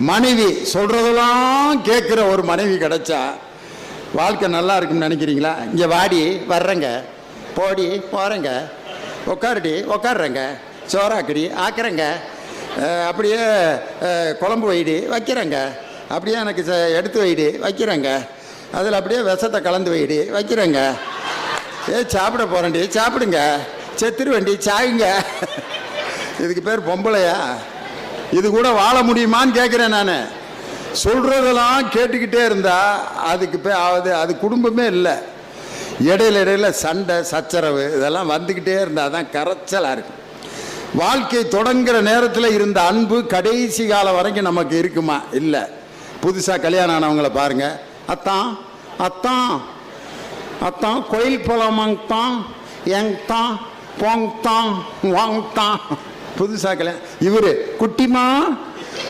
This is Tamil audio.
மனைவி சொல்றதெல்லாம் கேட்குற ஒரு மனைவி கிடைச்சா வாழ்க்கை நல்லா இருக்குன்னு நினைக்கிறீங்களா? இங்கே வாடி வர்றேங்க, போடி போகிறேங்க, உட்காருடி உட்காடுறேங்க, சோறாக்கடி ஆக்குறேங்க, அப்படியே குழம்பு வைடி வைக்கிறேங்க, அப்படியே எனக்கு எடுத்து வைடி வைக்கிறேங்க, அதில் அப்படியே விஷத்தை கலந்து வைடி வைக்கிறேங்க, சாப்பிட போகிறேன்டி சாப்பிடுங்க, செத்துரு வண்டி சாயுங்க. இதுக்கு பேர் பொம்பளையா? இது கூட வாழ முடியுமான்னு கேட்குறேன் நான். சொல்கிறதெல்லாம் கேட்டுக்கிட்டே இருந்தால் அதுக்கு அது குடும்பமே இல்லை. இடையில சண்டை சச்சரவு இதெல்லாம் வந்துக்கிட்டே இருந்தால் தான் கரைச்சலாக இருக்கும். வாழ்க்கை தொடங்குகிற நேரத்தில் இருந்த அன்பு கடைசி காலம் வரைக்கும் நமக்கு இருக்குமா? இல்லை. புதுசாக கல்யாணம் ஆனவங்களை பாருங்கள். அத்தான் அத்தான் அத்தான் கோயில் போலாமாங்கத்தான் எங்தான் போங்தான் வாங்கத்தான். புதுசாக கல்யாணம். இவர் குட்டிமா